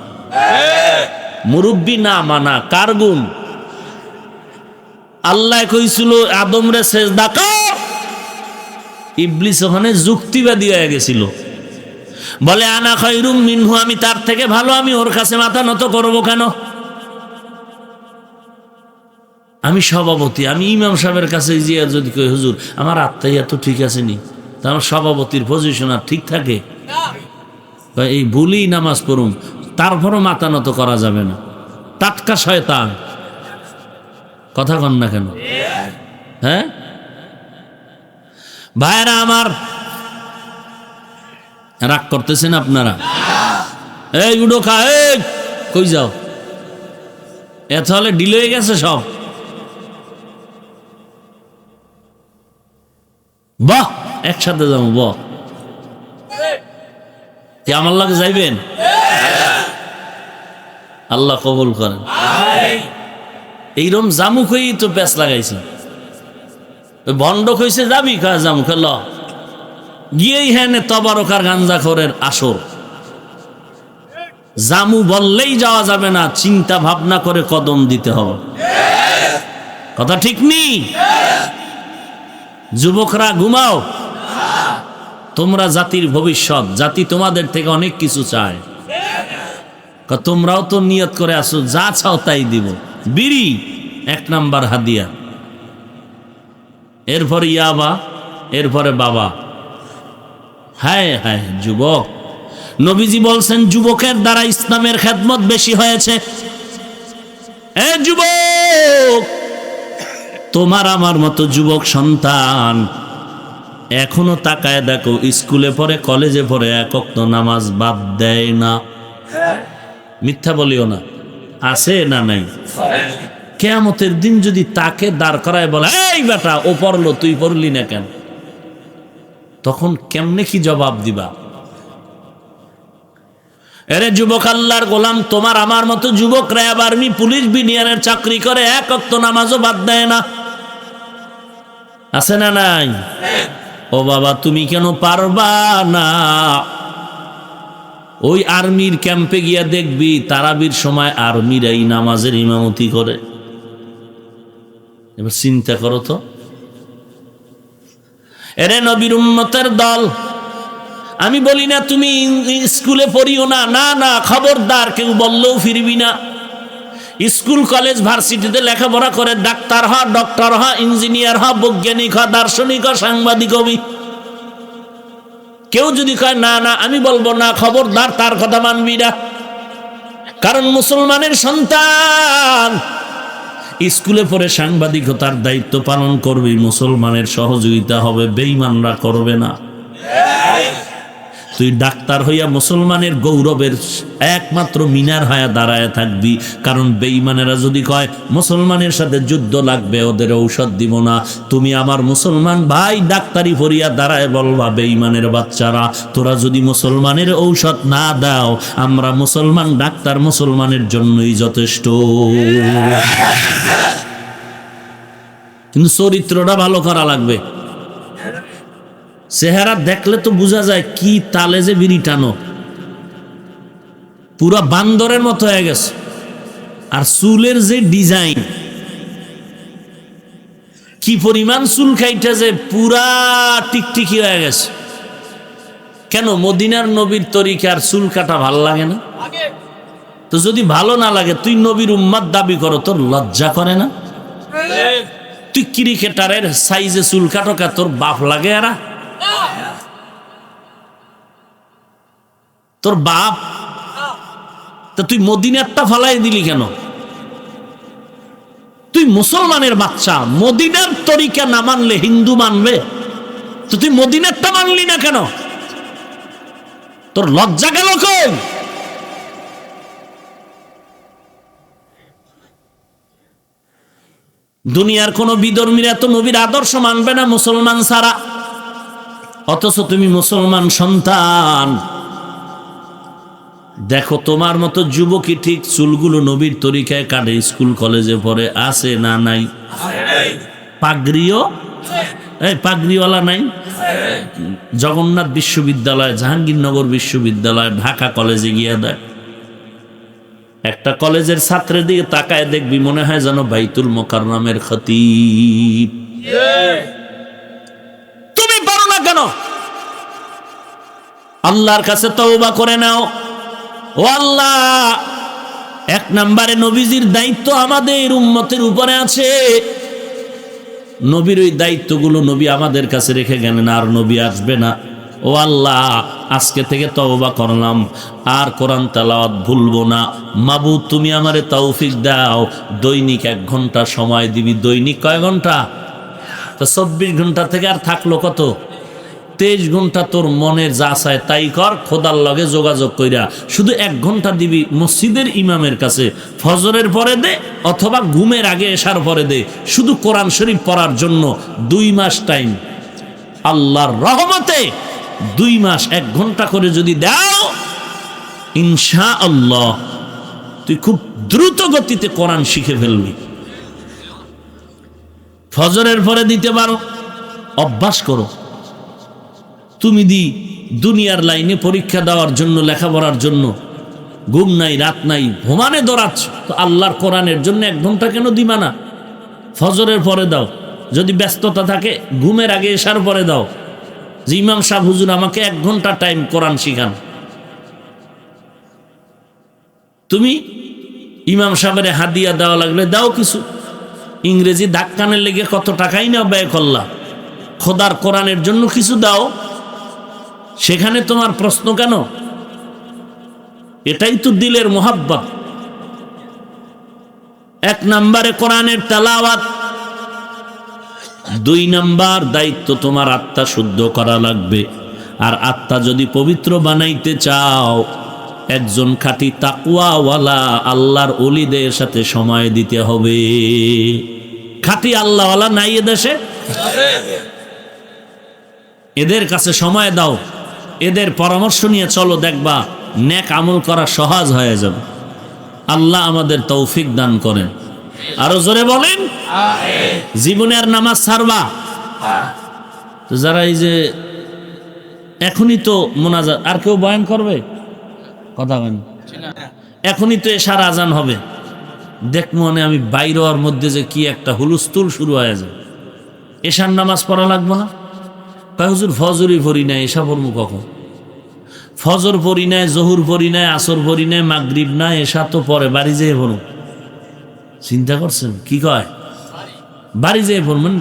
মুরব্বি না মানা কার গুণ? আল্লাহ কইছিল আদম রে সেজদা কর, ইবলিস ওখানে যুক্তিবাদী হয়ে গেছিল, বলে আনা খায়রুম মিনহু, আমি তার থেকে ভালো, আমি ওর কাছে মাথা নত করব কেন? আমি সভাপতি, আমি ইমাম সাহেবের কাছে গিয়ে যদি কই হুজুর আমার আত্মাইয়া তো ঠিক আছে নি, তা আমার সভাপতির পজিশন আর ঠিক থাকে? এই ভুলেই নামাজ পড়ুন, তারপরও মাথা নত করা যাবে না। টাটকা শয়তান। কথা কন না কেন? হ্যাঁ ভাইরা আমার, রাগ করতেছেন আপনারা? এই উডো খা, এই কই যাও? এত হলে ডিল হয়ে গেছে সব। বাহ, একসাথে যাবো। বাহ, কি আমার লাগে যাইবেন? আল্লাহ কবুল করেন। এইরকম জামুক হয়েই তো প্যাঁচ লাগাইছে। ভণ্ড কইছে যাবি, কা জামুক ল গিয়েই হ্যাঁ তবারকার গাঞ্জা খোরের আসর। জামু বললেই যাওয়া যাবে না, চিন্তা ভাবনা করে কদম দিতে হবে। কথা ঠিক নেই? যুবকরা ঘুমাও, তোমরা জাতির ভবিষ্যৎ, জাতি তোমাদের থেকে অনেক কিছু চায়। তোমরাও তো নিয়ত করে আসো, যা চাও তাই দিব। বিড়ি 1 নাম্বার হাদিয়া, এরপরে ইয়াবা, এরপরে বাবা। হায় হায় যুবক, নবীজি বলছেন যুবকের দ্বারা ইসলামের খেদমত বেশি হয়েছে। এ যুবক, তোমার আমার মতো যুবক সন্তান এখনো তাকায় দেখো, স্কুলে পড়ে, কলেজে পড়ে, 1 ওয়াক্ত নামাজ বাদ দেয় না। মিথ্যা বলিও না, আছে না নাই? কিয়ামতের দিন যদি তাকে দাঁড় করায় বলে এই বেটা ও পড়লো তুই পড়লি না কেন, তখন কেমনে কি জবাব দিবা? এরে যুবক, আল্লাহর গোলাম, তোমার আমার মতো যুবক র্যাব, আর্মি, পুলিশ, বিডিআরের চাকরি করে, 1 ওয়াক্ত নামাজও বাদ দেয় না। আছে না নাই? ও বাবা, তুমি কেন পারবা না? ওই আর্মির ক্যাম্পে গিয়া দেখবি তারাবির সময় আর্মিরাই নামাজের ইমামতি করে। এবার চিন্তা করো তো। এরে নবীর উম্মতের দল, আমি বলি না তুমি স্কুলে পড়িও না, না না, খবরদার, কেউ বললেও ফিরবি না। স্কুল কলেজ ভার্সিটিতে লেখাপড়া করে ডাক্তার হ, ডক্টর হ, ইঞ্জিনিয়ার হ, বৈজ্ঞানিক হ, দার্শনিক হ, সাংবাদিক হবি। কেউ যদি কয় না না, আমি বলবো না, খবরদার, তার কথা মানবি না। কারণ মুসলমানের সন্তান স্কুলে পড়ে সাংবাদিকতার দায়িত্ব পালন করবি, মুসলমানের সহযোগিতা হবে, বেঈমানরা করবে না। তুই ডাক্তার হইয়া মুসলমানের গৌরবের একমাত্র মিনার হয়ে দাঁড়ায় থাকবি, কারণ বেঈমানেরা যদি কয় মুসলমানের সাথে যুদ্ধ লাগবে, ওদের ঔষধ দিব না, তুমি আমার মুসলমান ভাই ডাক্তারি পড়িয়া দাঁড়ায় বলবা বেঈমানের বাচ্চারা তোরা যদি মুসলমানের ঔষধ না দাও, আমরা মুসলমান ডাক্তার মুসলমানের জন্যই যথেষ্ট। কিন্তু চরিত্রটা ভালো করা লাগবে। চেহারা দেখলে তো বোঝা যায় কি তালে যে বিড়ি টানো, পুরা বান্দরের মতো হয়ে গেছে। আর চুলের যে ডিজাইন, কি পরিমাণ চুল খাইটা যে পুরা টিকটিকি হয়ে গেছে। কেন মদিনার নবীর তরিকার চুল কাটা ভাল লাগে না? তো যদি ভালো না লাগে, তুই নবীর উম্মাত দাবি করো, তোর লজ্জা করে না? তুই ক্রিকেটারের সাইজে চুল কাটো, তোর বাপ লাগে এরা? তোর বাপ? তা তুই মদিনারটা ফালাই দিলি কেন? তুই মুসলমানের বাচ্চা, মদিনার তরিকা না মানলে হিন্দু মানবে, তো তুই মদিনারটা মানলি না কেন? তোর লজ্জা গেল কই? দুনিয়ার কোন বিধর্মীরা তো নবীর আদর্শ মানবে না মুসলমান ছাড়া, অথচ তুমি মুসলমান সন্তান। দেখো তোমার মতো যুবকই ঠিক চুলগুলো নবীর তরিকায় কাটে, স্কুল কলেজে পড়ে, আছে না নাই? পাগড়িও পাগড়িওয়ালা নাই? জগন্নাথ বিশ্ববিদ্যালয়, জাহাঙ্গীরনগর বিশ্ববিদ্যালয়, ঢাকা কলেজে গিয়ে দেখ, একটা কলেজের ছাত্রের দিকে তাকায় দেখবি মনে হয় যেন বাইতুল মোকাররমের খতিব। তুমি পারো না কেন? আল্লাহর কাছে তওবা করে নাও। ও আল্লাহ, এক নম্বরে নবীজির দায়িত্ব আমাদের উম্মতের উপরে আছে। নবীর ওই দায়িত্বগুলো নবী আমাদের কাছে রেখে গেলেন, আর নবী আসবে না। ও আল্লাহ, আজকে থেকে তওবা করলাম, আর কোরআন তেলাওয়াত ভুলবো না। মাবুদ, তুমি আমারে তৌফিক দাও। দৈনিক 1 ঘন্টা সময় দিবি। দৈনিক কয় ঘন্টা? তো 24 ঘন্টা থেকে আর থাকলো কত? 23 ঘন্টা তোর মনের যা চায় তাই কর, খোদার লগে যোগাযোগ কইরা। শুধু 1 ঘন্টা দিবি মসজিদের ইমামের কাছে, ফজরের পরে দে অথবা ঘুমের আগে এশার পরে দে, শুধু কোরআন শরীফ পড়ার জন্য। 2 মাস টাইম, আল্লাহর রহমতে 2 মাস 1 ঘন্টা করে যদি দাও, ইনশাআল্লাহ তুই খুব দ্রুত গতিতে কোরআন শিখে ফেলবি। ফজরের পরে দিতে পারো, অভ্যাস করো। তুমি দুনিয়ার লাইনে পরীক্ষা দেওয়ার জন্য, লেখাপড়ার জন্য ঘুম নাই, রাত নাই, ভোমানে দৌড়াচ্ছ, তো আল্লাহর কোরআনের জন্য 1 ঘন্টা কেন দিবা না? ফজরের পরে দাও। যদি ব্যস্ততা থাকে, ঘুমের আগে এশার পরে দাও, যে ইমাম সাহেব হুজুর আমাকে 1 ঘন্টা টাইম কোরআন শিখান। তুমি ইমাম সাহেবের হাদিয়া দেওয়া লাগলে দাও কিছু। ইংরেজি ধাক্কানের লেগে কত টাকাই না ব্যয় করলা, খোদার কোরআনের জন্য কিছু দাও। সেখানে তোমার প্রশ্ন কেন? এটাই তো দিলের মোহাব্বত। 1 নম্বরে কোরআনের তেলাওয়াত, 2 নম্বর দায়িত্ব তোমার আত্মা শুদ্ধ করা লাগবে। আর আত্মা যদি পবিত্র বানাইতে চাও, একজন খাঁটি তাকওয়াওয়ালা আল্লাহর ওলিদের সাথে সময় দিতে হবে। খাঁটি আল্লাহওয়ালা নাই এদেশে? এদের কাছে সময় দাও, এদের পরামর্শ নিয়ে চলো, দেখবা নেক আমল করা সহজ হয়ে যাবে। আল্লাহ আমাদের তৌফিক দান করেন। আরো জোরে বলেন জীবনে আর নামাজ ছাড়বা? তো যারা এই যে এখনই তো মোনাজাত, আর কেউ বয়ান করবে? কথা বলেন, এখনই তো এশার আজান হবে। দেখ মনে আমি বাইরে হওয়ার মধ্যে যে কি একটা হুলস্থুল শুরু হয়ে যায়। এশার নামাজ পড়া লাগবে না? হুজুর ফজরই পড়ি নাই, এশা পড়বো কখন? ফজর পড়ি নাই, জহুর পড়ি নাই, আসর পড়ি নাই, মাগরিব না, এশা তো পরে বাড়ি যেয়ে পড়ো। চিন্তা করছেন? কি কয় বাড়ি যেয়ে পড়বেন?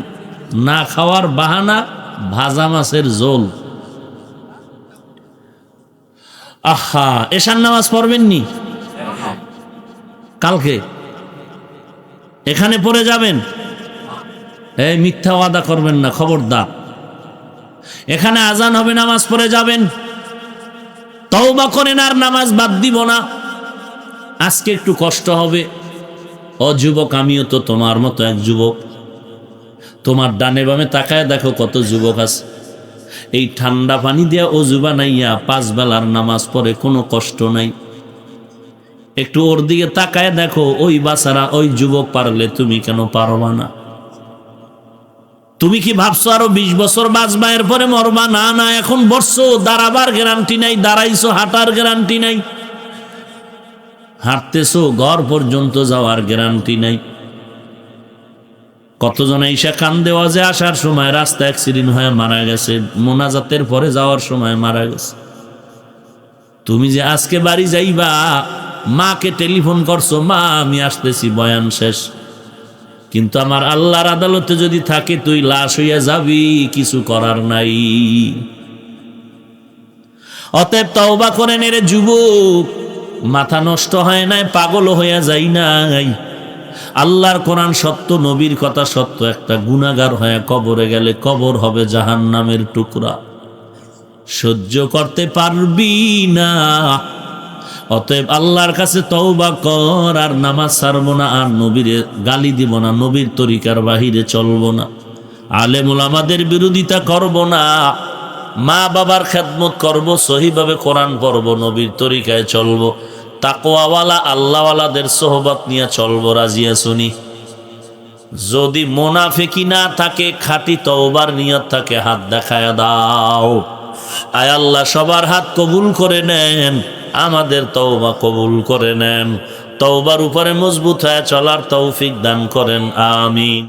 না খাওয়ার বাহানা, ভাজা মাছের ঝোল। আহা, এশার নামাজ পড়বেননি কালকে? এখানে পড়ে যাবেন, এই মিথ্যা ওয়াদা করবেন না, খবরদার। এখানে আজান হবে, নামাজ পড়ে যাবেন। তওবা করেন, আর নামাজ বাদ দিব না। আজকে একটু কষ্ট হবে। ও যুবক, আমিও তো তোমার মতো এক যুবক। তোমার ডানে বামে তাকায় দেখো কত যুবক আছে এই ঠান্ডা পানি দিয়া অজু বানাইয়া 5 বেলার নামাজ পড়ে, কোনো কষ্ট নাই। একটু ওর দিকে তাকায় দেখো, ওই বাচ্চারা, ওই যুবক পারলে তুমি কেন পারবা না? তুমি কি ভাবছো আরো 20 বছর বাঁচবা, এরপরে মরবা? না না, এখন বসছো, দাঁড়াবার গ্যারান্টি নাই, দাঁড়াইছো, হাঁটার গ্যারান্টি নাই, হাঁটতেছো, ঘর পর্যন্ত যাওয়ার গ্যারান্টি নাই। কতজন ঈশা কান্দে ওয়াজে আসার সময় রাস্তা অ্যাক্সিডেন্ট হয়ে মারা গেছে, মোনাজাতের পরে যাওয়ার সময় মারা গেছে। তুমি যে আজকে বাড়ি যাইবা, মাকে টেলিফোন করছো, মা আমি আসতেছি, বয়ান শেষ। কিন্তু আমার আল্লাহর আদালতে যদি থাকে তুই লাশ হইয়া যাবি, কিছু করার নাই। অতএব তওবা করেন রে যুবক, মাথা নষ্ট হয় নাই, পাগল হইয়া যাই নাই। আল্লাহর কোরআন সত্য, নবীর কথা সত্য। একটা গুনাহগার হয়ে কবরে গেলে কবর হবে জাহান্নামের টুকরা, সহ্য করতে পারবি না। অতএব আল্লাহর কাছে তওবা কর, আর নামাজ ছাড়বো না, আর নবীর গালি দিব না, নবীর তরিকার বাহিরে চলবো না, আলেম ওলামাদের বিরোধিতা করব না, মা বাবার খেদমত করব, সহিভাবে কোরআন পড়ব, নবীর তরিকায় চলবো, তাকওয়াওয়ালা আল্লাহওয়ালাদের সোহবত নিয়ে চলবো। রাজিয়া শুনি? যদি মুনাফিকি না থাকে, খাঁটি তওবার নিয়ত থাকে, হাত দেখায় দাও। আয় আল্লাহ সবার হাত কবুল করে নেন, আমাদের তওবা কবুল করে নেন, তওবার উপরে মজবুত হয়ে চলার তৌফিক দান করেন, আমিন।